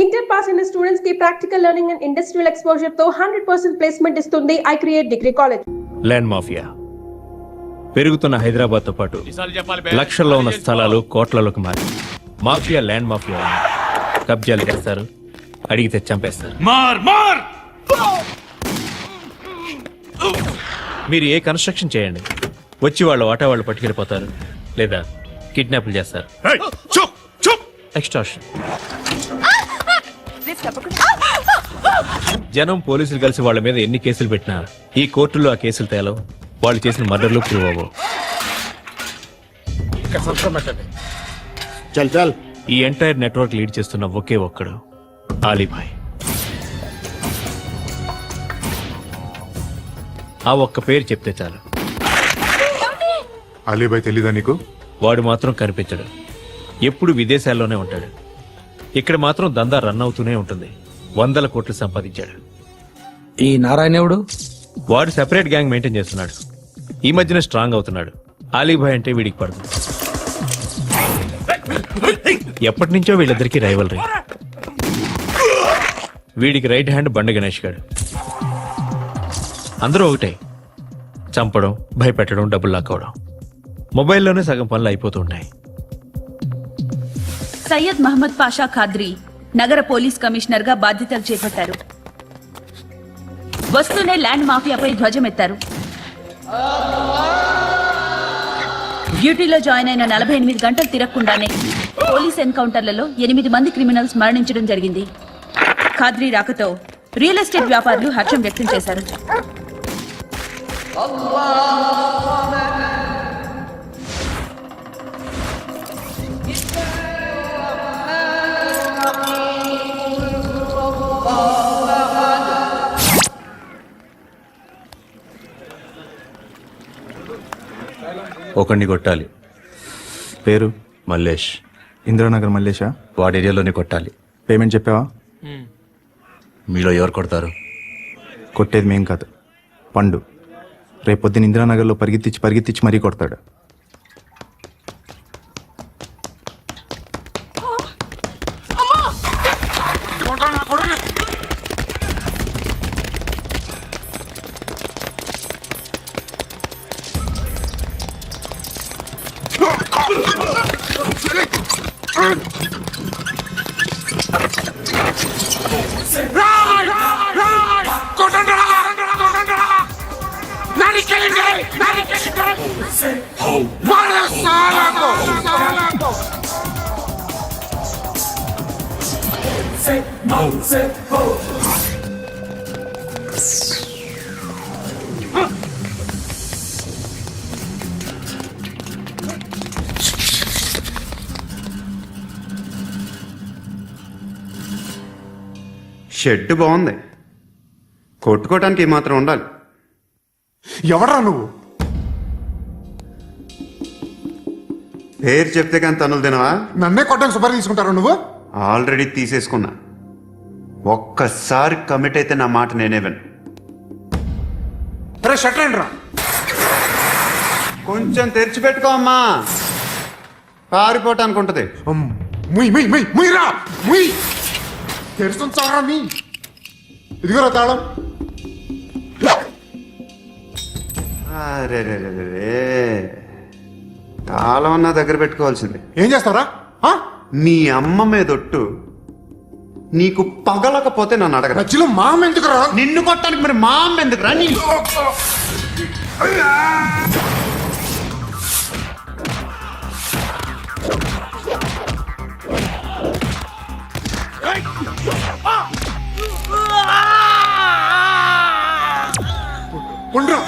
Inter pass అయిన students కి practical learning and industrial exposure తో 100% ప్లేస్మెంట్ ఇస్తుంది I create degree college. Land mafia పెరుగుతున్న హైదరాబాద్ తో పాటు లక్షల్లో ఉన్న స్థలాలు కోట్లలోకి మారి మాఫియా ల్యాండ్ మాఫియా కబ్జాలు చేస్తారు, అడిగితే చంపేస్తారు. మీరు ఏ కన్స్ట్రక్షన్ చేయండి, వచ్చి వాళ్ళు వాటా వాళ్ళు పట్టుకెళ్ళిపోతారు, లేదా కిడ్నాప్లు చేస్తారు. ఎక్స్టార్షన్. జనం పోలీసులు కలిసి వాళ్ళ మీద ఎన్ని కేసులు పెట్టినా ఈ కోర్టులో ఆ కేసులు తేలవు, వాళ్ళు చేసిన మర్డర్లు ప్రూవ్ అవ్వవు. ఈ ఎంటైర్ నెట్వర్క్ లీడ్ చేస్తున్న ఒకే ఒక్కడు ఆలీభాయ్. ఆ ఒక్క పేరు చెప్తే చాలు. అలీభాయ్ తెలీదా నీకు? వాడు మాత్రం కనిపించడు, ఎప్పుడు విదేశాల్లోనే ఉంటాడు. ఇక్కడ మాత్రం దందా రన్ అవుతూనే ఉంటుంది. 100 కోట్లు సంపాదించాడు. ఈ నారాయణవుడు వాడు సెపరేట్ గ్యాంగ్ మెయింటైన్ చేస్తున్నాడు. ఈ మధ్యన స్ట్రాంగ్ అవుతున్నాడు. ఆలీభాయ్ అంటే వీడికి పడదు. ఎప్పటి నుంచో వీళ్ళిద్దరికి రైవల్రీ. వీడికి రైట్ హ్యాండ్ బండ గణేష్ గాడు. అందరూ ఒకటే, చంపడం, భయపెట్టడం, డబ్బులు లాక్కోవడం. మొబైల్లోనే సగం పనులు అయిపోతూ ఉంటాయి. సయ్యద్ మహమ్మద్ పాషా ఖాద్రీ నగర పోలీస్ కమిషనర్ గా బాధ్యతలు చేపట్టారు. వస్తూనే ల్యాండ్ మాఫియాపై ధ్వజమెత్తారు. డ్యూటీలో జాయిన్ అయిన 48 గంటలు తిరగకుండానే పోలీస్ ఎన్కౌంటర్లలో 8 మంది క్రిమినల్స్ మరణించడం జరిగింది. ఖాద్రీ రాకతో రియల్ ఎస్టేట్ వ్యాపారులు హర్షం వ్యక్తం చేశారు. ఒకడిని కొట్టాలి. పేరు మల్లేష్. ఇందిరానగర్ మల్లేషా? వాడి ఏరియాలోనే కొట్టాలి. పేమెంట్ చెప్పావా? మీలో ఎవరు కొడతారు? కొట్టేది మేం కాదు, పండు. రేపొద్దున ఇందిరానగర్లో పరిగెత్తించి మరీ కొడతాడు. షెడ్ బాగుంది, కొట్టుకోవటానికి ఏమాత్రం ఉండాలి. ఎవడ్రా నువ్వు? పేరు చెప్తే కానీ తనులు తినవా? నన్నే కొట్టడానికి సుపారీ తీసుకుంటారా నువ్వు? ఆల్రెడీ తీసేసుకున్నా. ఒక్కసారి కమిట్ అయితే నా మాట నేనే విను. అరే షట్ రా, కొంచెం తెరిచిపెట్టుకో అమ్మా, పారిపోవటానికి ఉంటుంది. తెరుస్తుంచారా మీ? ఇదిగోరా తాళం. అరే తాళం నా దగ్గర పెట్టుకోవాల్సింది. ఏం చేస్తారా? నీ అమ్మ మీదొట్టు, నీకు పగలకపోతే నన్ను అడగరా. మధ్యలో మామ ఎందుకురా? నిన్ను కొట్టడానికి మరి మా అమ్మ ఎందుకురా? నీ ఉండరా.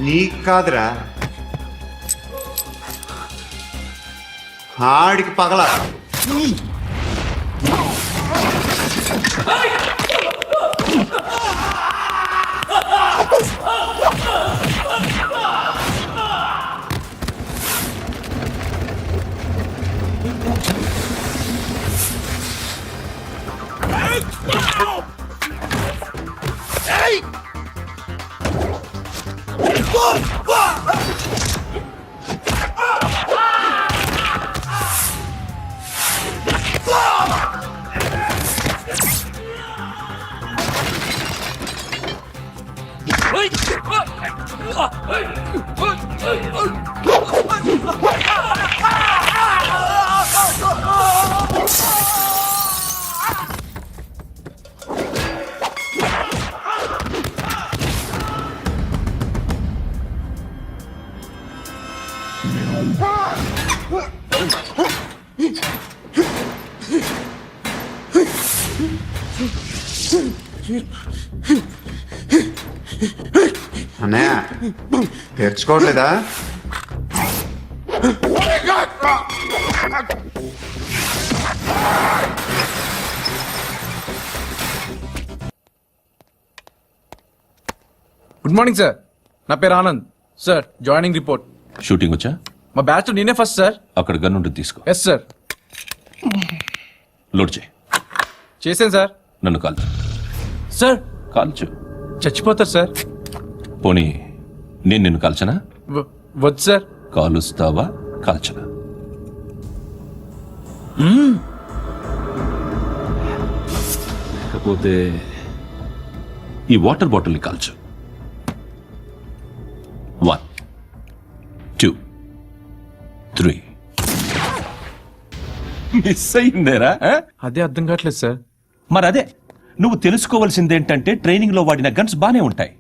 నీకు కాదురా, ఆడికి పగల. అన్నయ్య తెరుచుకోవట్లేదా? గుడ్ మార్నింగ్ సార్, నా పేరు Anand sir. Joining report. Shooting వచ్చా? మా బ్యాచ్ నేనే ఫస్ట్ సార్. అక్కడ గన్ ఉంటుంది, తీసుకో. Yes sir. లోడ్ చేయి. చేశాను సార్. నన్ను కాల్చు. సార్ కాల్చు. చచ్చిపోతారు సార్. పోనీ నేను నిన్ను కాల్చనా? వద్దు సార్. కాలుస్తావా కాల్చనా? లేకపోతే ఈ వాటర్ బాటిల్ని కాల్చు. 1 2 3. మిస్ అయిందేరా? అదే అర్థం కావట్లేదు సార్. మరి అదే నువ్వు తెలుసుకోవాల్సిందేంటంటే ట్రైనింగ్ లో వాడిన గన్స్ బానే ఉంటాయి,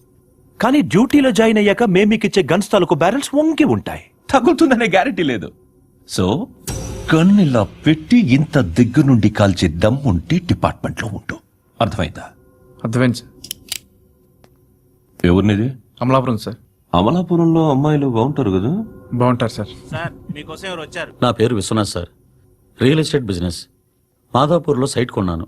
కానీ డ్యూటీలో జాయిన్ అయ్యాక మేము మీకు ఇచ్చే గన్స్ తాలూకు బ్యారెల్స్ వంగి ఉంటాయి. తగులుతుందనే గ్యారెంటీ లేదు. సో గన్ ఇలా పెట్టి ఇంత దగ్గర నుండి కాల్చే దమ్ ఉంటే డిపార్ట్మెంట్ లో ఉంటూ. అర్థమైందా? అర్థమైంది సార్. ఎవరినిది? అమలాపురం సార్. అమలాపురంలో అమ్మాయిలు బాగుంటారు కదా? బాగుంటారు సార్. నా పేరు Viswanath sir. Real estate business. మాదాపూర్లో సైట్ కొన్నాను.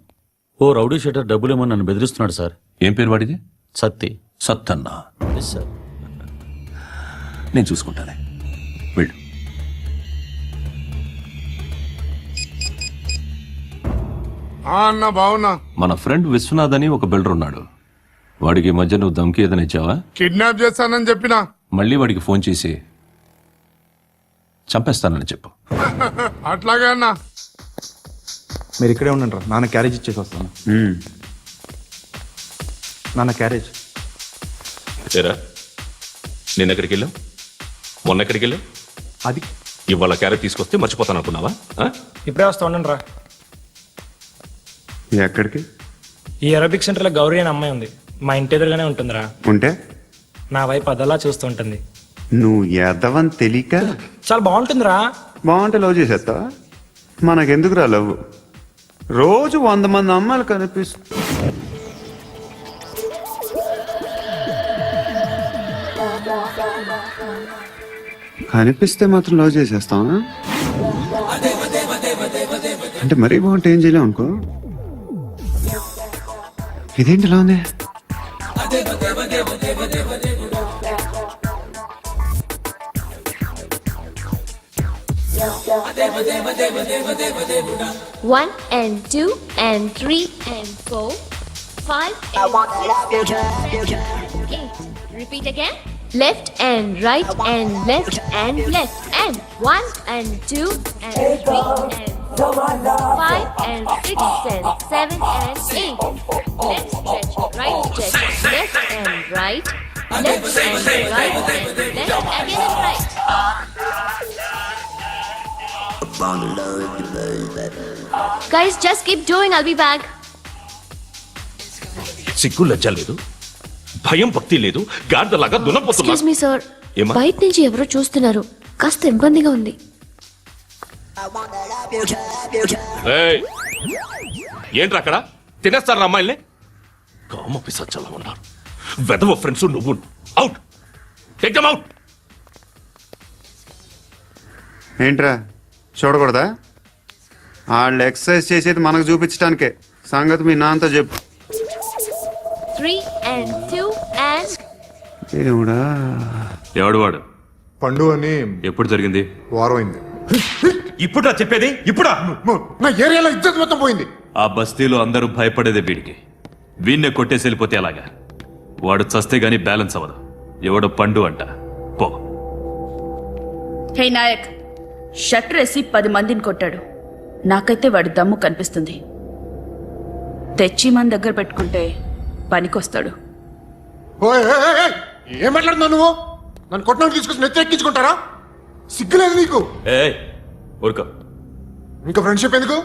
ఓ రౌడీ షీటర్ డబ్బులు ఏమని నన్ను బెదిరిస్తున్నాడు సార్. ఏం పేరు వాడిది? సత్తి. సత్తన్నా? Yes sir. నేను చూసుకుంటానే, వెళ్ళు. అన్న బావున్నా. మన ఫ్రెండ్ విశ్వనాథ్ అని ఒక బిల్డర్ ఉన్నాడు. వాడికి ఈ మధ్య నువ్వు దమ్కి ఏదైనా ఇచ్చావా? కిడ్నాప్ చేస్తానని చెప్పినా. మళ్ళీ వాడికి ఫోన్ చేసి చంపేస్తానని చెప్పు. అట్లాగే అన్నా. మీరు ఇక్కడే ఉండండి రా, నాన్న క్యారేజ్ ఇచ్చేసి వస్తాను. నాన్న క్యారేజ్. ఏరా నిన్న ఎక్కడికి వెళ్ళావు? మొన్న ఎక్కడికి వెళ్ళావు? అది ఇవాళ క్యారెట్ తీసుకొస్తే మర్చిపోతాను అనుకున్నావా? ఇప్పుడే వస్తా ఉండండి రా. ఎక్కడికి? ఈ అరబిక్ సెంటర్లో గౌరీ అనే అమ్మాయి ఉంది. మా ఇంటి ఎదురుగానే ఉంటుందిరా. ఉంటే నా వైపు అదలా చూస్తూ ఉంటుంది. నువ్వు ఎదవని తెలియక చాలా బాగుంటుందిరా. బాగుంటే లవ్ చేసేస్తావా? మనకెందుకురా లవ్? రోజు 100 మంది అమ్మాయిలు కనిపిస్తే మాత్రం లవ్ చేసేస్తావా? అంటే మరీ బాగుంటే ఏం చేయలేం అనుకో. ఇదేంటి ఇలా ఉంది? One and 2 and 3 and 4, 5 and 6 and 8. Repeat again. Left and right and left and left and 1 and 2 and 3 and 4, 5 and 6 and 7 and 8. Left stretch, right stretch, left and right, left and right and left again and right. Guys, just keep doing. I'll be back. సిగ్గు లజ్జ లేదు, భయం భక్తి లేదు, గాడిదలాగా దున్నపోతున్నా. Excuse me, sir. ఏమా? బయట నుంచి ఎవరో చూస్తున్నారు. కాస్త ఇబ్బందిగా ఉంది. ఏయ్, ఏంట్రా అక్కడ? తినేస్తారా అమ్మాయిల్ని? కామ పిశాచాలా ఉన్నారు. వెదవ ఫ్రెండ్స్ నువ్వు. Out, take them out. ఏంట్రా చూడకూడదా? వాళ్ళు ఎక్సర్సైజ్ చేసేది మనకు చూపించడానికే. సంగతి మీ నాన్నతో చెప్పు. 3 and 2 and దేవుడా. ఎవడు వాడు? పండు అని ఎప్పుడు జరిగింది? వారం అయింది. ఇప్పుడా చెప్పేది? ఇప్పుడా? నా ఏరియాలో ఇజ్జత్ మొత్తం పోయింది. ఆ బస్తీలో అందరూ భయపడేదే వీడికి. వీణ్ణే కొట్టేసి వెళ్ళిపోతే అలాగా? వాడు చస్తే గానీ బ్యాలెన్స్ అవ్వదు. ఎవడో పండు అంట. పో. హే నాయక్, షట్టర్ వేసి 10 మందిని కొట్టాడు. నాకైతే వాడి దమ్ము కనిపిస్తుంది. తెచ్చి మన దగ్గర పెట్టుకుంటే పనికొస్తాడు. ఓయ్, ఏయ్, ఏయ్, ఏయ్, ఏం మాట్లాడుతున్నావు నువ్వు? నన్ను కొట్టడానికి తీసుకొచ్చి నెత్తి ఎక్కించుకుంటారా? సిగ్గులేదు నీకు? ఊరుకో. ఇంకా ఫ్రెండ్షిప్ ఎందుకు?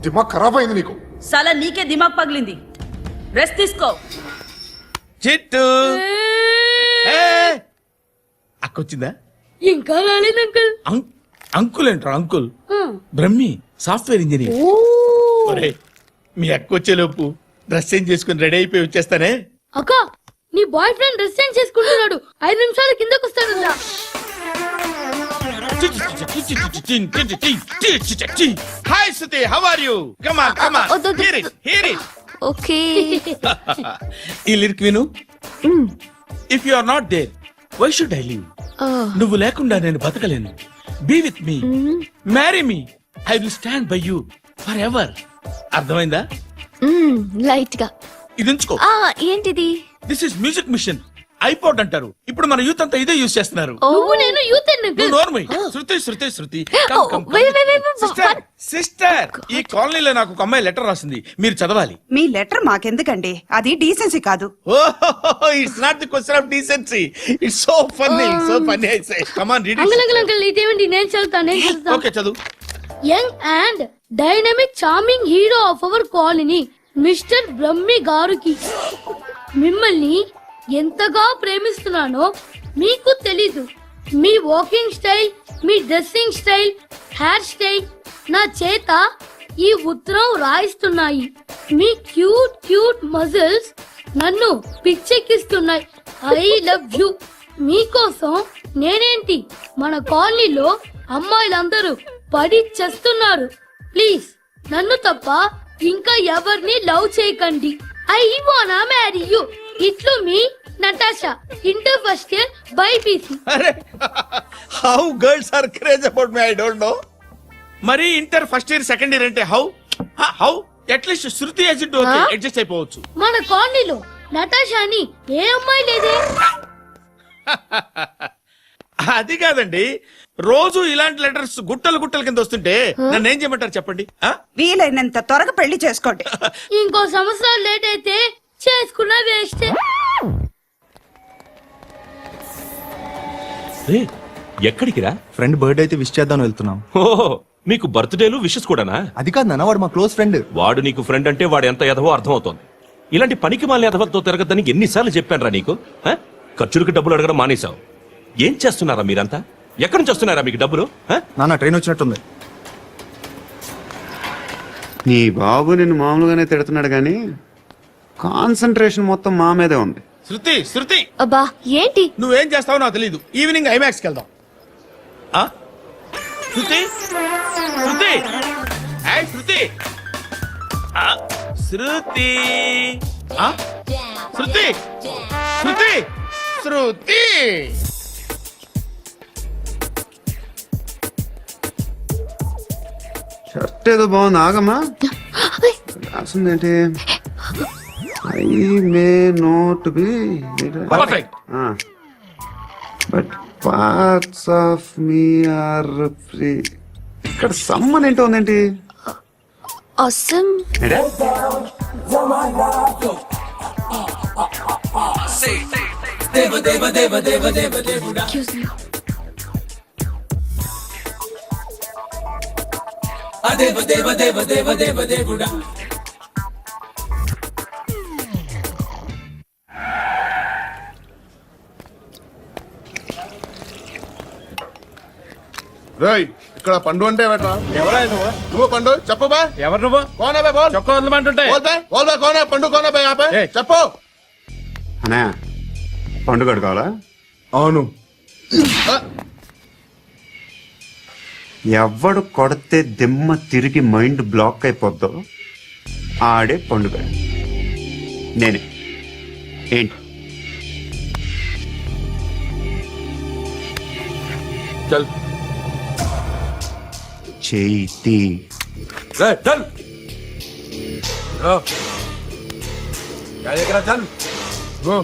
దిమాగ్ ఖరాబ్ అయింది నీకు. సలా నీకే దిమాగ్ పగిలింది. రెస్ట్ తీసుకో. చిట్టు అక్కొచ్చిందా? ఇంకా రాలేదు అంకుల్. అంకుల్ ఏంట్రా అంకుల్? Brahmi software engineer. ఒరేయ్, మీ అక్కొచ్చేలోపు డ్రెస్ చేంజ్ చేసుకుని రెడీ అయిపోయి వచ్చేస్తానే. అక్క నీ బాయ్ ఫ్రెండ్ డ్రెస్ చేంజ్ చేసుకుంటున్నాడు. 5 నిమిషాలు కిందకు వస్తాడు. Hi Suti, how are you? Come on come on, hear it hear it. Okay. ఈ లిరిక్ విను. If you are not there why should I live? నువ్వు లేకుండా నేను బతకలేను. Be with me, marry me, I will stand by you forever. అర్థమైందా? Light గా. ఇది ఉంచుకో. ఏంటిది? This is music machine. IPod అంటారు. ఇప్పుడు మన యూత్ అంతా ఇదే యూజ్ చేస్తున్నారు. నేను యూత్ శృతి శృతి శృతి. సిస్టర్ సిస్టర్, ఈ కాలనీలో నాకు ఒక అమ్మాయి లెటర్ రాసింది, మీరు చదవాలి. మీ లెటర్ మాకెందుకండి? అది డీసెన్సీ కాదు. It's not the question of decency. It's so funny, so funny. I say come on read uncle ఇదేమిటి? నేను చదువుతాను. ఓకే చదువు. Young and dynamic charming hero of our colony mister Brahmi గారికి మిమ్మల్ని ఎంతగా ప్రేమిస్తున్నానో మీకు తెలీదు. మీ వాకింగ్ స్టైల్, మీ డ్రెస్సింగ్ స్టైల్, హెయిర్ స్టైల్ నా చేత ఈ ఉత్తరం రాయిస్తున్నాయి. మీ క్యూట్ క్యూట్ మజిల్స్ నన్ను పిచ్చెక్కిస్తున్నాయి. I love you. మీకోసం నేనేంటి, మన కాలనీలో అమ్మాయిలందరూ పడి చేస్తున్నారు. ప్లీజ్ నన్ను తప్ప ఇంకా ఎవరిని లవ్ చేయకండి. ఐ వానా మ్యారీ యూ. ఇట్లు మీ Natasha, inter first year BiPC. అరే, how girls are craze about me I don't know. మరి inter first year second year అంటే how how at least Shruti agent okay adjust అయిపోవచ్చు. మన కాలనీలో నటాషా అని ఏ అమ్మాయి లేదే. అది కాదండి, రోజు ఇలాంటి లెటర్స్ గుట్టలు గుట్టల కింద వస్తుంటే నన్ను ఏం చేయమంటారు చెప్పండి? వీలైనంత త్వరగా పెళ్లి చేసుకోండి. ఇంకో సంవత్సరాలు లేట్ అయితే చేసుకున్నా వేస్ట్. ఎక్కడికి రా? ఫ్రెండ్ బర్త్డే అయితే విష్ చేద్దాం వెళ్తున్నాం. ఓహో, మీకు బర్త్డేలు విషెస్ కూడానా? అది కాదు నాన్న, వాడు మా క్లోజ్ ఫ్రెండ్. వాడు నీకు ఫ్రెండ్ అంటే వాడు ఎంత ఎదవో అర్థమవుతోంది. ఇలాంటి పనికి మాలిన ఎదవతో తిరగద్దని ఎన్నిసార్లు చెప్పాను రా నీకు? ఖర్చులకు డబ్బులు అడగడం మానేశావు. ఏం చేస్తున్నారా మీరంతా? ఎక్కడి నుంచి వస్తున్నారా మీకు డబ్బులు? నాన్న ట్రైన్ వచ్చినట్టుంది. నీ బాబు నిన్ను మామూలుగానే తిడుతున్నాడు కానీ కాన్సన్ట్రేషన్ మొత్తం మా మీదే ఉంది. శృతి శృతి, అబ్బా ఏంటి? నువ్వేం చేస్తావో నాకు తెలీదు. ఈవినింగ్ ఐమాక్స్ కి వెళ్దాం. శృతి శృతి, ఏయ్ శృతి, శృతి, శృతి, శృతి, శృతి. షర్ట్ ఏదో బాగుంది, ఆగమ్మా. రాసిందేంటి? I may not be perfect, but parts of me are free. ఇక్కడ సమ్మన్ ఏంటో ఉందేంటి? awesome. Excuse me. రేయ్, ఇక్కడ పండు అంటే ఎవరా? నువ్వు పండు చెప్పు బా. ఎవరు నువ్వు? కోనా బే బోల్. చొక్కా వదలమంటుంటే బోల్ బే బోల్ బే కోనా పండు కోనా బే ఆపే చెప్పు. అనే పండుగ కావాలా? అవును. ఎవడు కొడితే దిమ్మ తిరిగి మైండ్ బ్లాక్ అయిపోద్దో ఆడే పండుగ. నేనే. ఏంటి? చల్ చేతి చల్. చల్ గో.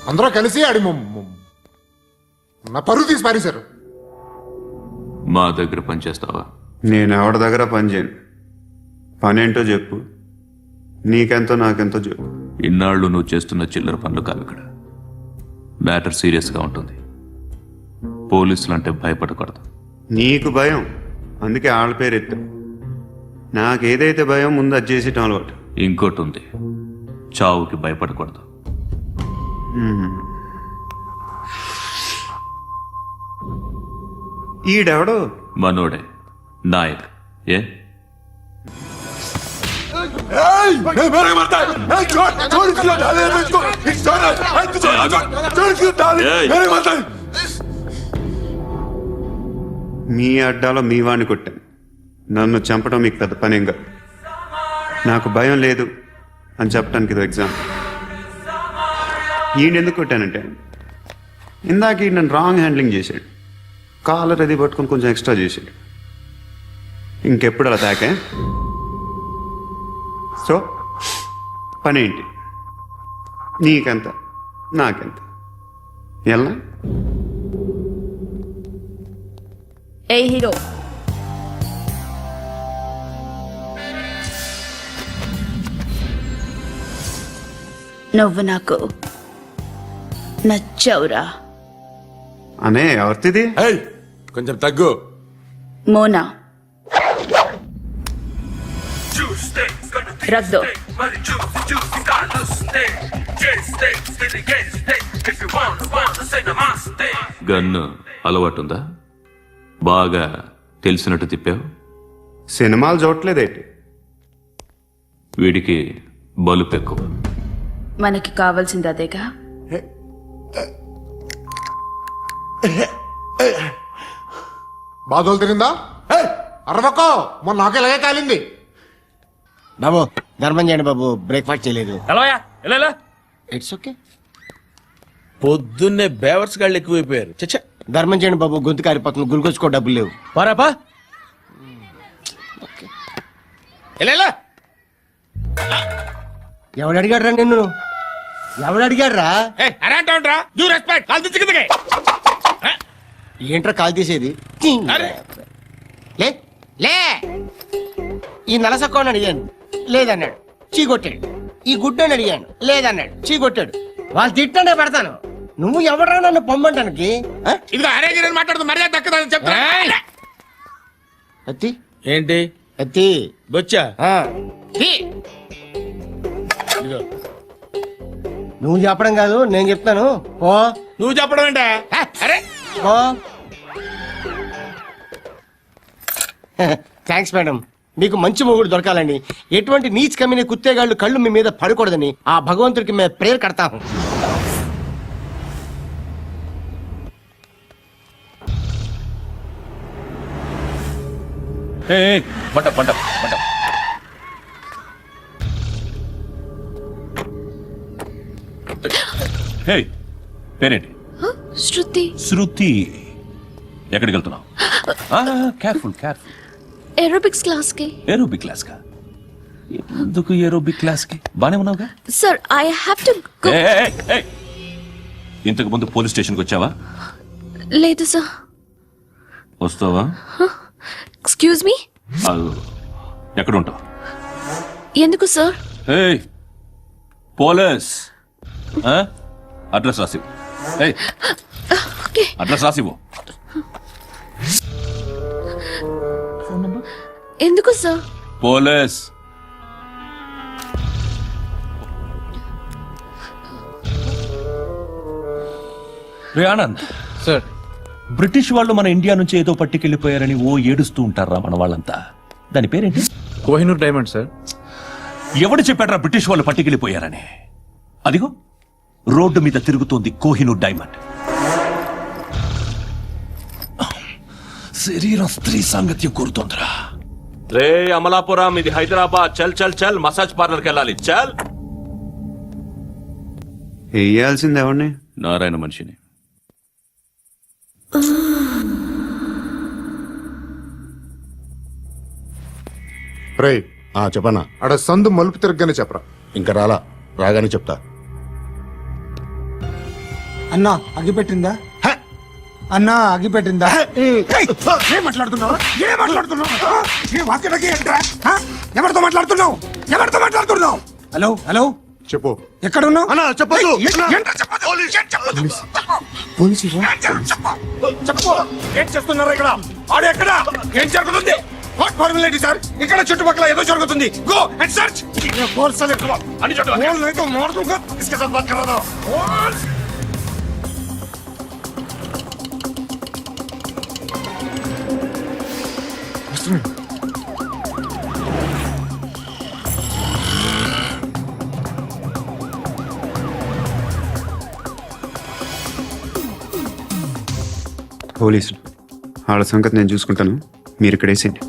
అందరూ కలిసి ఆడి నా పరువు తీసి పారేశారు. మా దగ్గర పనిచేస్తావా? నేను ఎవరి దగ్గర పని చేయను. పనేంటో చెప్పు, నీకెంతో నాకెంతో చెప్పు. ఇన్నాళ్ళు నువ్వు చేస్తున్న చిల్లర పనులు కావు ఇక్కడ. మ్యాటర్ సీరియస్గా ఉంటుంది. పోలీసులు అంటే భయపడకూడదు. నీకు భయం, అందుకే ఆళ్ళ పేరు ఎత్తా. నాకేదైతే భయం ముందు అది చేసేటం అలవాటు. ఇంకోటి ఉంది, చావుకి భయపడకూడదు. ఈడెవడో మనోడే నాయక్. ఏ మీ అడ్డాలో మీ వాణ్ణి కొట్టాను. నన్ను చంపడం మీకు పెద్ద పనేం కాదు. నాకు భయం లేదు అని చెప్పడానికి ఇది ఎగ్జామ్. ఈయన ఎందుకు కొట్టానంటే ఇందాక ఈయన నన్ను రాంగ్ హ్యాండ్లింగ్ చేశాడు. కాలర్ అది పట్టుకొని కొంచెం ఎక్స్ట్రా చేశాడు. ఇంకెప్పుడు అలా తాకే. సో పనేంటి, నీకెంత నాకెంత ఎలా? ఏ హీరో, నువ్వు నాకు నచ్చావురా. అనే ఎవరిది? కొంచెం తగ్గు. మోనా రగ్దో. గన్ను అలవాటుందా? బాగా తెలిసినట్టు తిప్పావు. సినిమాలు చూడట్లేదేంటి? వీడికి బలుపు ఎక్కువ. మనకి కావాల్సింది అదేగా. బాధలు తిరిందా? అరవకో, మొన్న నాకు ఇలాగే కాలింది. బాబు ధర్మం చేయండి బాబు, బ్రేక్ఫాస్ట్ చేయలేదు. It's okay. పొద్దున్నే బేవర్స్ గాళ్ళు ఎక్కువైపోయారు. చచ్చా, ధర్మం చేయండి బాబు, గొంతు కారిపోతుంది, గురికొచ్చుకో డబ్బులు లేవు. పారాపా. ఎవడు అడిగాడు రా నిన్ను? ఎవడు అడిగాడు రా? ఏంట్రా కాల్ తీసేది? లే లే. ఈ నలసక్కని అడిగాను, లేదన్నాడు, చీ కొట్టాడు. ఈ గుడ్డని అడిగాను, లేదన్నాడు, చీ కొట్టాడు. వాళ్ళు తిట్టండే పెడతాను. నువ్వు ఎవడరా నన్ను పొమ్మంటానికి? అత్తి ఏంటి అత్తి బొచ్చా? నువ్వు చెప్పడం కాదు, నేను చెప్తాను. ఓ నువ్వు చెప్పడం ఏంటా? అరే ఓ థ్యాంక్స్ మేడం. మీకు మంచి మొగుడు దొరకాలని, ఎటువంటి నీచ్ కమ్మిన కుత్తేగాళ్ళు కళ్ళు మీ మీద పడకూడదని ఆ భగవంతుడికి మేము ప్రేయర్ కడతాము. పేరేంటి? శృతి. శృతి. ఎక్కడికి వెళ్తున్నావు? Careful careful. ఏరోబిక్స్ క్లాస్ కి. ఏరోబిక్ క్లాస్ కా? ఎందుకు ఏరోబిక్ క్లాస్ కి? బానే ఉన్నావుగా? Sir I have to go. ఇంతకు ముందు పోలీస్ స్టేషన్కి వచ్చావా? లేదు సార్. వస్తావా? Excuse me. ఎక్కడ ఉంటావు? ఎందుకు సార్? పోలీస్ అడ్రస్ రాసివ్వు. అడ్రస్ రాసివ్వు. ఎందుకు సార్? పోలీస్. రే ఆనంద్ సార్, బ్రిటిష్ వాళ్ళు మన ఇండియా నుంచి ఏదో పట్టుకెళ్ళిపోయారని ఓ ఏడుస్తూ ఉంటారా మన వాళ్ళంతా? దాని పేరేంటి? Kohinoor diamond sir. ఎవడు చెప్పాడ్రా బ్రిటిష్ వాళ్ళు పట్టుకెళ్ళిపోయారని? అదిగో రోడ్డు మీద తిరుగుతోంది కోహినూర్ డైమండ్. శరీరం స్త్రీ సాంగత్యం కోరుతోందిరా. రే అమలాపురం, ఇది హైదరాబాద్. చల్ చల్ చల్, మసాజ్ పార్లర్కి వెళ్ళాలి. చల్. వేయాల్సింది ఎవరిని? నారాయణ మనిషిని. రే చెప్పనా? అడ సందు మలుపు తిరగగానే చెప్పరా. ఇంకా రాలా, రాగానే చెప్తా. అన్నా అగిపెట్టిందా అన్నా అగిపెట్టిందా ఏం మాట్లాడుతున్నావు ఏ వాక్యలకి ఏంట్రా ఎవరితో మాట్లాడుతున్నావు హలో హలో చెప్పు ఎక్కడ ఉన్నావు అన్నా చెప్పదు చెప్పు ఏం చేస్తున్నారు ఇక్కడ ఆడు ఎక్కడ ఏం జరుగుతుంది వాట్ ఫార్ములేటీ సార్ ఇక్కడ చుట్టుపక్కల ఏదో జరుగుతుంది గో అండ్ సర్చ్ అని పోలీసులు వాళ్ళ సంగతి నేను చూసుకుంటాను, మీరు ఇక్కడ వేసేయండి.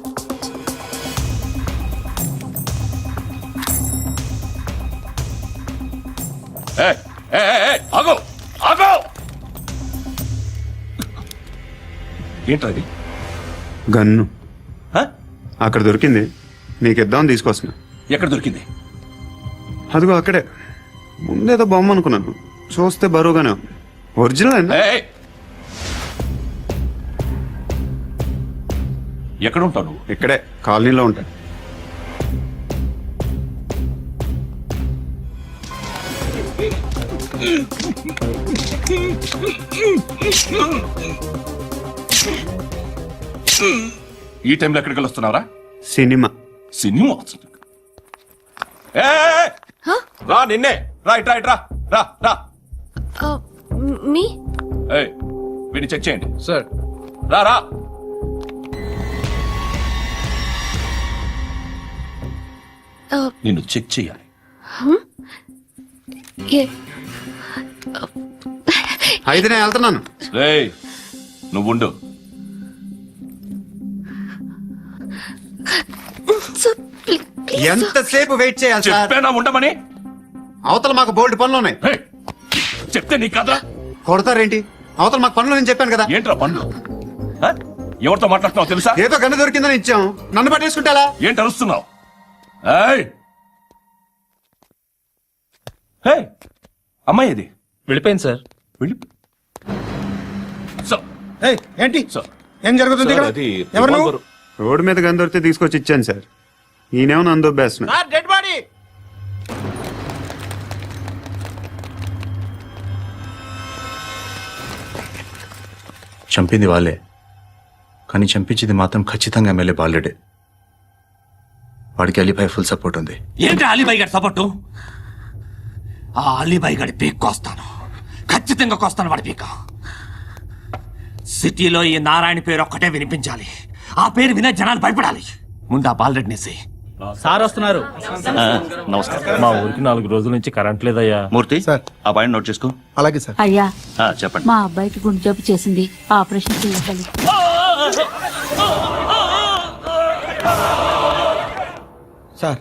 ఏంటది? గన్ను అక్కడ దొరికింది, నీకు ఇద్దామని తీసుకొస్తున్నా. ఎక్కడ దొరికింది? అదిగో అక్కడే. ముందేదో బొమ్మ అనుకున్నాను, చూస్తే బరువుగానే ఉంది. ఒరిజినల్ అండి. ఎక్కడ ఉంటావు నువ్వు? ఇక్కడే కాలనీలో ఉంటాను. ఈ టైంలో ఎక్కడికి వస్తున్నావురా? సినిమా రా, నిన్నే రా, ఇట్రా ఇట్రా, రా రా. మీ వీడిని చెక్ చేయండి సార్. రా రా. నిన్ను చెక్ చేయాలి. అయితే నేను వెళ్తున్నాను. రేయ్, నువ్వుండు. ఎంతసేపు వెయిట్ చేయాలి సార్? చెప్పేనా ఉండమని? అవతల మాకు బోల్డ్ పనులు ఉన్నాయి. చెప్తే నీ కదా కొడతారేంటి? అవతల మాకు పనులు నేను చెప్పాను కదా. ఏంట్రా పనులు? ఎవరితో మాట్లాడుతున్నావు తెలుసా? ఏదో గన్ను దొరికిందని ఇచ్చాం, నన్ను పట్టేసుకుంటా. ఏంటి అరుస్తున్నావు? అమ్మాయి ఇది వెళ్ళిపోయింది సార్. ఏంటి ఏం జరుగుతుంది ఇక్కడ? ఎవరు నువ్వు? రోడ్డు మీద గన్ను దొరికితే తీసుకొచ్చి ఇచ్చాను సార్. ఈయనేమో నన్ను దొబ్బేస్తున్నా. Dead body. చంపింది వాళ్ళే, కానీ చంపించింది మాత్రం ఖచ్చితంగా ఎమ్మెల్యే బాలుడే. వాడికి అలీభాయ్ ఫుల్ సపోర్ట్ ఉంది. ఏంటి అలీబాయి గారి సపోర్టు? ఆ అలీబాయి గారి పీక్ కోస్తాను, ఖచ్చితంగా కోస్తాను వాడి పీక. సిటీలో ఈ నారాయణ పేరు ఒక్కటే వినిపించాలి, ఆ పేరు వినే జనాలు భయపడాలి. ముందు ఆ బాలరెడ్డినేసి. సార్ వస్తున్నారు. నమస్కారం. మా ఊరికి 4 రోజుల నుంచి కరెంట్ లేదయ్యా. మూర్తి సార్, ఆ పాయింట్ నోట్ చేసుకో. అలాగే సార్. అయ్యా, చెప్పండి. మా అబ్బాయికి గుండె జబ్బు చేసింది, ఆపరేషన్ చేయాలి. సార్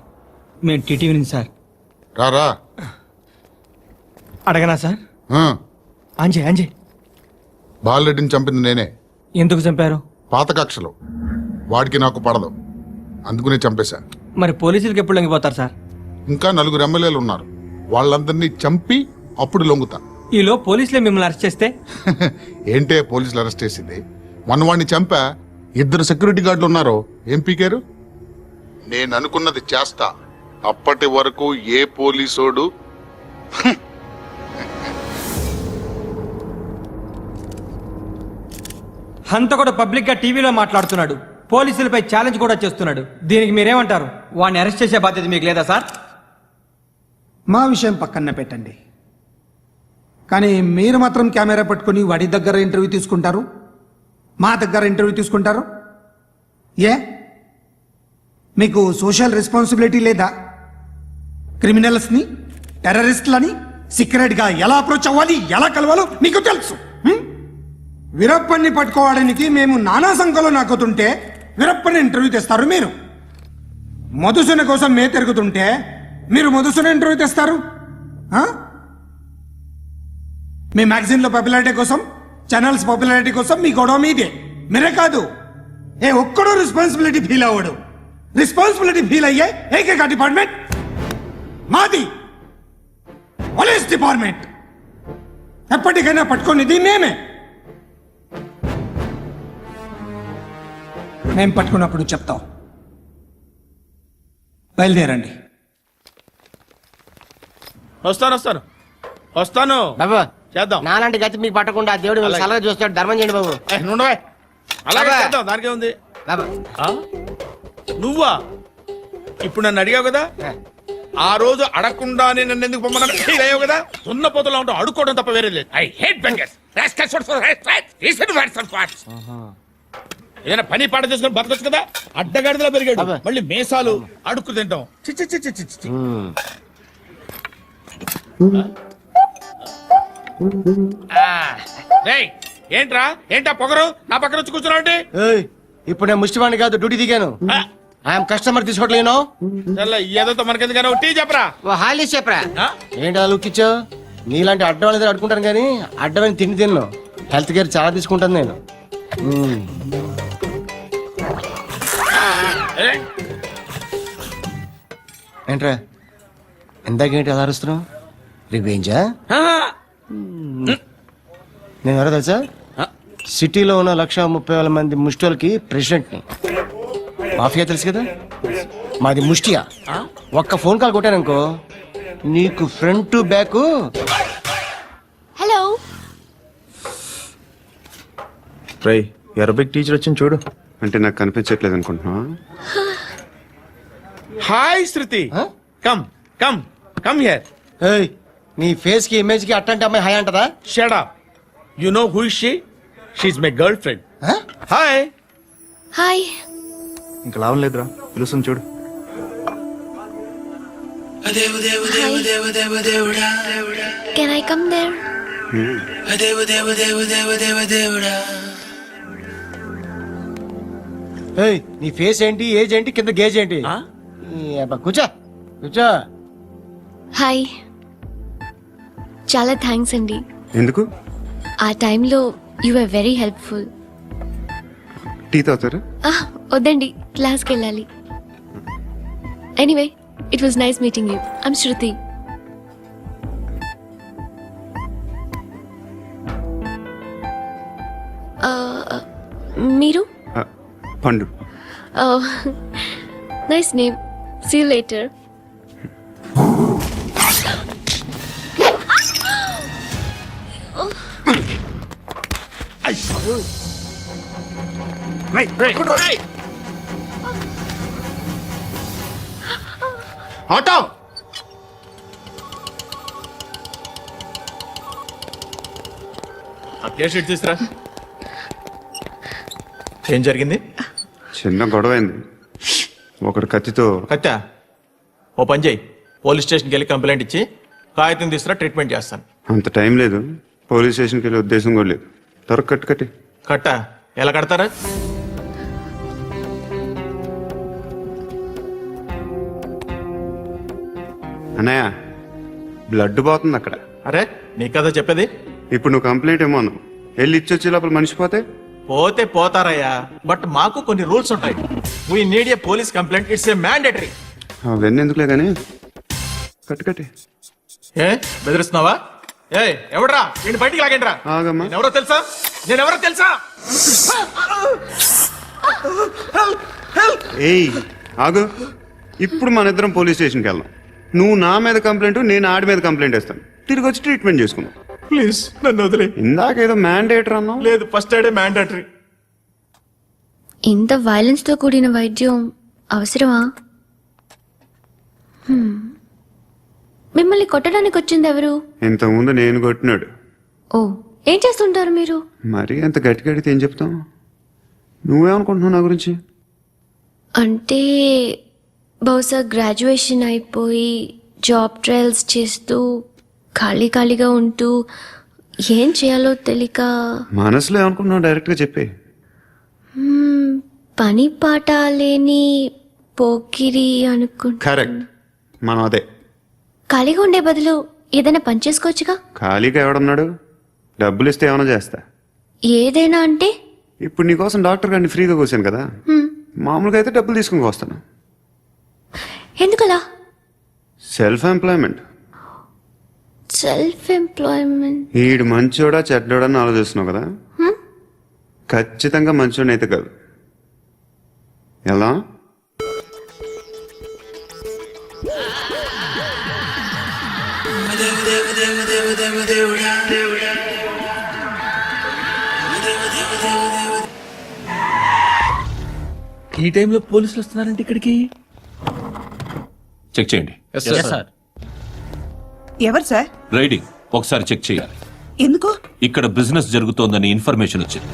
మేము టీటీవీ నుంచి సార్. రారా. అడగనా సార్? అంజయ్ బాలరెడ్డిని చంపింది నేనే. ఎందుకు చంపారు? పాత కక్షలు, వాడికి నాకు పడదు, అందుకునే చంపేశా. మరి పోలీసులకు ఎప్పుడు లొంగిపోతారు సార్? ఇంకా 4 ఎమ్మెల్యేలు ఉన్నారు, వాళ్ళందరినీ చంపి అప్పుడు లొంగుతా. ఈలో పోలీసులే మిమ్మల్ని అరెస్ట్ చేస్తే? ఏంటే పోలీసులు అరెస్ట్ చేసింది? మన వాడిని చంపా, 2 సెక్యూరిటీ గార్డులు ఉన్నారు, ఏం పీకారు? నేను అనుకున్నది చేస్తా, అప్పటి వరకు ఏ పోలీసోడు హంతకుడు పబ్లిక్ గా టీవీలో మాట్లాడుతున్నాడు, పోలీసులపై ఛాలెంజ్ కూడా చేస్తున్నాడు. దీనికి మీరేమంటారు? వాడిని అరెస్ట్ చేసే బాధ్యత మీకు లేదా సార్? మా విషయం పక్కన పెట్టండి, కానీ మీరు మాత్రం కెమెరా పట్టుకుని వాడి దగ్గర ఇంటర్వ్యూ తీసుకుంటారు, మా దగ్గర ఇంటర్వ్యూ తీసుకుంటారు. ఏ మీకు సోషల్ రెస్పాన్సిబిలిటీ లేదా? క్రిమినల్స్ని, టెర్రరిస్టులని సీక్రెట్గా ఎలా అప్రోచ్ అవ్వాలి, ఎలా కలవాలో మీకు తెలుసు. వీరప్పన్ని పట్టుకోవడానికి మేము నానా సంఖ్యలో నాకుతుంటే వీరప్పని ఇంటర్వ్యూ తెస్తారు మీరు. మధుసూన కోసం మే తిరుగుతుంటే మీరు మధుసూన ఇంటర్వ్యూ తెస్తారు. మీ మ్యాగజైన్లో పాపులారిటీ కోసం, ఛానల్స్ పాపులారిటీ కోసం మీ గొడవ మీదే. మీరే కాదు, ఒక్కడో రెస్పాన్సిబిలిటీ ఫీల్ అవ్వడు. రెస్పాన్సిబిలిటీ ఫీల్ అయ్యే ఏకైక డిపార్ట్మెంట్ మాది, పోలీస్ డిపార్ట్మెంట్. ఎప్పటికైనా పట్టుకునేది మేమే. మేం పట్టుకున్నప్పుడు చెప్తాం. బయలుదేరండి. వస్తాను బాబు చేద్దాం. నాలాంటి గతి మీకు పట్టకుండా దేవుడు మిమ్మల్ని సలహా చూస్తాడు. ధర్మం చేయండి బాబు. నుండవే అలాగే బాబా. చేద్దాం, దానికే ఉంది. బాబు నువ్వా ఇప్పుడు నన్ను అడిగావు కదా, ఆ రోజు అడగకుండానే నన్ను ఎందుకు పొమ్మన్నాడు ఫీల్ అయ్యావు కదా. ఉన్న పోతలో ఉంటావు, అడుక్కోవడం తప్ప వేరే లేదు. I hate bangers. ఏదైనా పని పాట చేసుకుని బతకొచ్చు కదా. అడ్డగాడిదలా పెరిగాడు, మళ్ళీ మేసాలు అడుక్కు తింటాం. చిచ్చి చిచ్చి చిచ్చి. ఏంట్రా ఏంటా పొగరు నా పక్కన వచ్చి కూర్చున్నావు అంటే? ఇప్పుడు నేను ముష్టివాణి కాదు, డ్యూటీ దిగాను. ఐఎమ్ కస్టమర్ తీసుకోవట్లేను. ఏదో మనకెందుకైనా టీ చెప్పరా. హాలీ చెప్పరా. ఏంటి అలా లుక్ ఇచ్చావు? నీలాంటి అడ్డం వాళ్ళ దగ్గర అడుకుంటాను కానీ అడ్డమైన తిండి తిన్ను. హెల్త్ కేర్ చాలా తీసుకుంటాను నేను. ఏంట్రా ఇందాకేంటి అలా అరుస్తున్నావు? రివేంజా? నేను ఎవరో తెలుసా? సిటీలో ఉన్న 130,000 మంది ముష్టిలకి ప్రెసిడెంట్ని. మాఫియా తెలుసు కదా, మాది ముష్టియా. ఒక్క ఫోన్ కాల్ కొట్టాననుకో నీకు ఫ్రంట్ టు బ్యాక్. హలో రై అరబిక్ టీచర్ వచ్చింది చూడు. అంటే నాకు కనిపించట్లేదు అనుకుంటున్నా. Hi Shruti, come come come here. ఏయ్ నీ ఫేస్ కి ఇమేజ్ కి అట్టంటే అమ్మాయి హాయ్ అంటదా? Shut up. You know who is she? She is my girlfriend. Hi. Hi. ఇంకా లాభం లేదురా, పిలుస్తుంది చూడు. Can I come there? ఏయ్ నీ ఫేస్ ఏంటి, ఏజ్ ఏంటి, కింద గేజ్ ఏంటి? కూర్చో కూర్చో. హాయ్. చాలా థ్యాంక్స్ అండి. ఎందుకు? ఆ టైంలో you are very helpful. Tea తాగుతారా? వద్దండి, క్లాస్కి వెళ్ళాలి. Anyway it was nice meeting you. I'm Shruti. మీరు? Pandu. Nice name. See you later. Auto. తీసురా. ఏం జరిగింది? చిన్న గొడవ అయింది. ఒకడు కత్తితో. కత్తా? ఓ పని చేయి, పోలీస్ స్టేషన్కి వెళ్ళి కంప్లైంట్ ఇచ్చి కాగితం తీసుకురా, ట్రీట్మెంట్ చేస్తాను. అంత టైం లేదు, పోలీస్ స్టేషన్కి వెళ్ళే ఉద్దేశం కూడా లేదు. త్వరగా కట్టు కట్టి. కట్టా? ఎలా కడతారా? అన్నయ్య బ్లడ్ పోతుంది అక్కడ. అరే నీ కదా చెప్పేది. ఇప్పుడు నువ్వు కంప్లైంట్ ఏమో అన్నావు, వెళ్ళి ఇచ్చొచ్చే లోపల మనిషి పోతే పోతే పోతారయ్యా, బట్ మాకు కొన్ని రూల్స్ ఉంటాయి. We need a police complaint, it's a mandatory. అవన్నీ ఎందుకులే కానీ కట్టు కట్టి. ఏ బెదిరిస్తున్నావా? ఏ ఎవడ్రా నేను బయటికి లాగండిరా. ఆగమ్మా. ఎవరో తెలుసా? నేనెవరో తెలుసా? ఏయ్ ఆగు. ఇప్పుడు మన ఇద్దరం పోలీస్ స్టేషన్కి వెళ్దాం. నువ్వు నా మీద కంప్లైంట్, నేను ఆడి మీద కంప్లైంట్ వేస్తాను. తిరిగి వచ్చి ట్రీట్మెంట్ చేసుకుందాం. ప్లీజ్ నన్ను వదిలే. ఇందాకేదో మ్యాండేటర్ అన్నావు. లేదు, ఫస్ట్ ఎయిడే మ్యాండేటరీ. ఇంత వైలెన్స్ తో కూడిన వైద్యం అవసరమా? మిమ్మల్ని కొట్టడానికి వచ్చింది ఎవరు? ఇంతకుముందు నేను కొట్టినాడు. ఓ, ఏం చేస్తుంటారు మీరు? మరి అంత గట్టి గడితే ఏం చెప్తాం? నువ్వేమనుకుంటున్నావు నా గురించి? అంటే బహుశా గ్రాడ్యుయేషన్ అయిపోయి జాబ్ ట్రయల్స్ చేస్తూ ఖాళీగా ఉంటూ ఏం చేయాలో తెలియక. మనసులో ఏమనుకుంటున్నావు డైరెక్ట్గా చెప్పే. పని పాట లేని పోకిరి అనుకుంటా. కరెక్ట్, మనం అదే. ఖాళీగా ఉండే బదులు ఏదైనా పని చేసుకోవచ్చుగా. ఖాళీగా ఎవడన్నాడు? డబ్బులు ఇస్తే ఏమైనా చేస్తా. ఏదైనా అంటే? ఇప్పుడు నీకోసం డాక్టర్ గారిని ఫ్రీగా కూర్చాను కదా, మామూలుగా అయితే డబ్బులు తీసుకుని వస్తాను. ఎందుకలా? Self employment. Self employment. ఈడు మంచోడా చెడ్డోడా అని ఆలోచిస్తున్నావు కదా, ఖచ్చితంగా మంచోడని అయితే కాదు. ఎలా? ఈ టైంలో పోలీసులు వస్తున్నారంటే ఇక్కడికి. చెక్ చేయండి. ఎవరు సార్? రైడింగ్ ఒకసారి చెక్ చేయాలి. ఎందుకు? ఇక్కడ బిజినెస్ జరుగుతోందని ఇన్ఫర్మేషన్ వచ్చింది.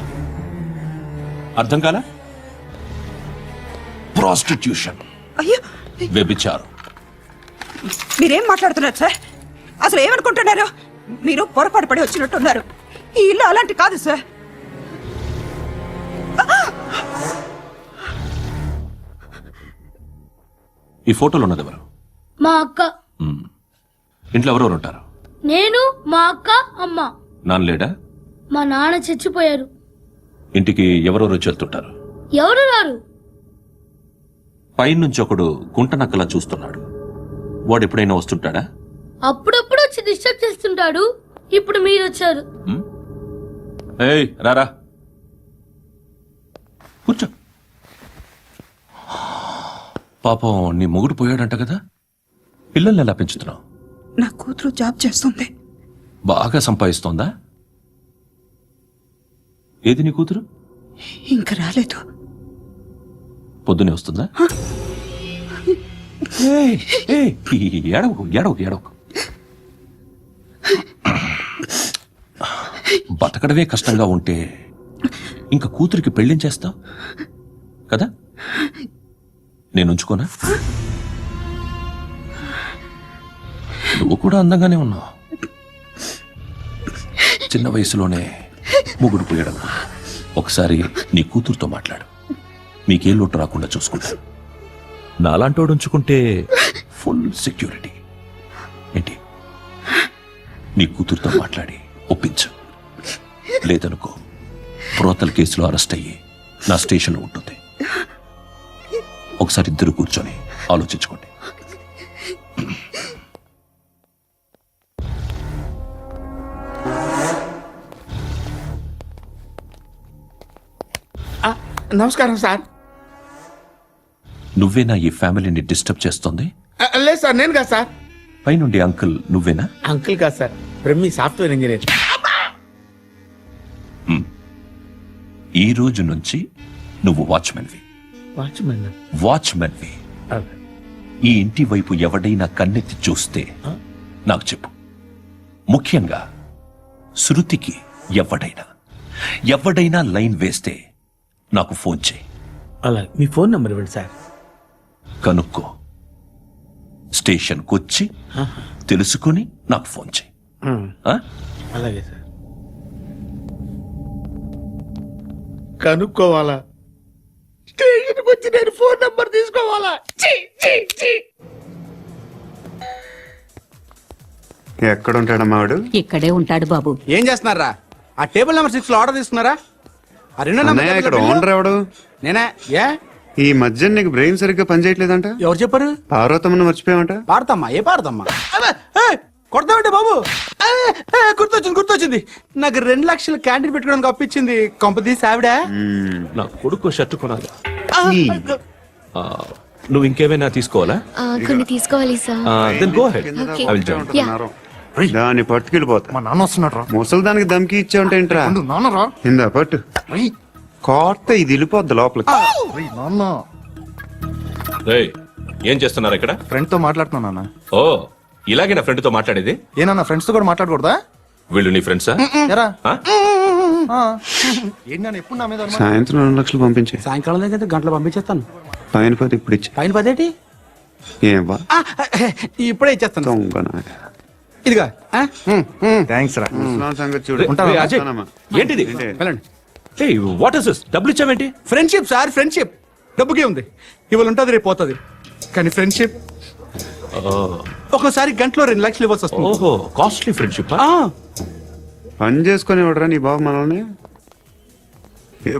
అర్థం కాలా? ప్రాస్టిట్యూషన్, అయ్యో, వ్యభిచారం. మీరేం మాట్లాడుతున్నారు సార్? అసలు ఏమనుకుంటున్నారు? మీరు పొరపాటు పడి వచ్చినట్టున్నారు. ఈ ఇల్లు అలాంటి కాదు సార్. ఈ ఫోటోలో ఉన్నది ఎవరు? మా అక్క. ఇంట్లో ఎవరెవరు ఉంటారు? నేను, మా అక్క, అమ్మ. నాన్న లేడా? మా నాన్న చచ్చిపోయారు. ఇంటికి ఎవరెవరు వచ్చి వెళ్తుంటారు? ఎవరు రారు. పైనుంచి ఒకడు గుంట నక్కలా చూస్తున్నాడు. వాడు ఎప్పుడైనా వస్తుంటాడా? అప్పుడప్పుడు వచ్చి డిస్టర్బ్ చేస్తుంటాడు. ఇప్పుడు మీరు వచ్చారు. ఏయ్ రారా, కూర్చో. పాపం నీ మొగుడు పోయాడంట కదా, పిల్లల్ని ఎలా పెంచుతున్నావు? నా కూతురు జాబ్ చేస్తుంది. బాగా సంపాదిస్తోందా? ఏది నీ కూతురు? ఇంకా రాలేదు. పొద్దునే వస్తుందా? ఏడవకు ఏడవకు ఏడవకు. బతకడమే కష్టంగా ఉంటే ఇంకా కూతురికి పెళ్లించేస్తావు కదా? నేను ఉంచుకోనా? నువ్వు కూడా అందంగానే ఉన్నావు. చిన్న వయసులోనే మొగుడు పోయడం. ఒకసారి నీ కూతురుతో మాట్లాడు, మీకే లోటు రాకుండా చూసుకుంటా. నాలాంటోడు ఉంచుకుంటే ఫుల్ సెక్యూరిటీ. ఏంటి? నీ కూతురుతో మాట్లాడి ఒప్పించు. లేదనుకో ప్రోతల కేసులో అరెస్ట్ అయ్యి నా స్టేషన్లో ఉంటుంది. ఒకసారి ఇద్దరు కూర్చొని ఆలోచించుకోండి. నమస్కారం సార్. నువ్వేనా ఈ ఫ్యామిలీని డిస్టర్బ్ చేస్తోంది? లేదు సార్, నేను కాదు సార్. పైనుండి అంకుల్ నువ్వేనా? అంకుల్ కాదు సార్, బ్రహ్మి సాఫ్ట్వేర్ ఇంజనీర్. ఈ రోజు నుంచి నువ్వు వాచ్మెన్వి. వాచ్మెన్వి. ఈ ఇంటి వైపు ఎవడైనా కన్నెత్తి చూస్తే నాకు చెప్పు. ముఖ్యంగా శృతికి ఎవడైనా లైన్ వేస్తే నాకు ఫోన్ చేయి. అలా మీ ఫోన్ నంబర్ ఇవ్వండి సార్. కనుక్కో, స్టేషన్కి వచ్చి తెలుసుకుని నాకు ఫోన్ చేయి. అలాగే సార్. కనుక్కోవాలా? స్టేషన్కి వచ్చి నేను ఫోన్ నంబర్ తీసుకోవాలా? ఎక్కడ ఉంటాడమ్మా వాడు? ఇక్కడే ఉంటాడు బాబు. ఏం చేస్తున్నారా? ఆ టేబుల్ నెంబర్ 6 లో ఆర్డర్ తీసుకున్నారా? ఆ రెండో అన్నయ్య, ఇక్కడ ఓనర్ ఎవడు? నేనే. ఏ ఈ మధ్య నీకు బ్రెయిన్ సరిగ్గా పనిచేయట్లేదంట. ఎవరు చెప్పారు? పార్వతమ్మను మర్చిపోయామంట. పాడతామ్మా? ఏ పాడతామ్మా? కొడతామంటే బాబు. గుర్తొచ్చింది. నాకు 2 లక్షలు క్యాంటీన్ పెట్టుకోవడానికి అప్పించింది కొంపదీసి ఆవిడ. నా కొడుకు షర్టు కొనాలి. నువ్వు ఇంకేమైనా తీసుకోవాలా? కొన్ని తీసుకోవాలి sir. Then go ahead. I will join. దాన్ని పట్టుకెళ్ళిపోతా. మా నాన్న వస్తున్నాడు. ముసలి దానికి దమ్కి ఇచ్చావంటే ఏంట్రా? నాన్నరా ఇందా పట్టు. కోర్త ఇది వెళ్ళిపోద్ది లోపలికి. నాన్న ఏయ్, ఏం చేస్తున్నారు ఇక్కడ? ఫ్రెండ్ తో మాట్లాడుతున్నా. ఓ, ఇలాగే నా ఫ్రెండ్ తో మాట్లాడేది? ఏనా ఫ్రెండ్స్ తో కూడా మాట్లాడకూడదా? వీళ్ళు నీ ఫ్రెండ్సా? ఎప్పుడు నా మీద సాయంత్రం 2 లక్షలు పంపించే. సాయంకాలం దగ్గర గంటలు పంపించేస్తాను. పైన 10 ఇప్పుడు ఇచ్చే. పైన 10 ఏంటి? ఏం బా ఇప్పుడే ఇచ్చేస్తాను. దొంగనా. ఇదిగా థ్యాంక్స్ రా. ముసలాం సంగతి చూడు. రే, అజయ్, ఏంటిది? వెళ్ళండి. ఏయ్, వాట్ ఇస్ దిస్? డబ్బులు ఇచ్చావేంటి? Friendship sir, friendship. డబ్బుకే ఉంది. ఇవాళ ఉంటుంది, రేపు పోతుంది. కానీ ఫ్రెండ్షిప్ ఒక్కోసారి గంటలో 2 లక్షలు ఇవ్వాల్సి వస్తుంది. ఓహో, కాస్ట్లీ ఫ్రెండ్షిప్. పని చేసుకొని ఇవ్వడరా నీ బాబు మనల్ని?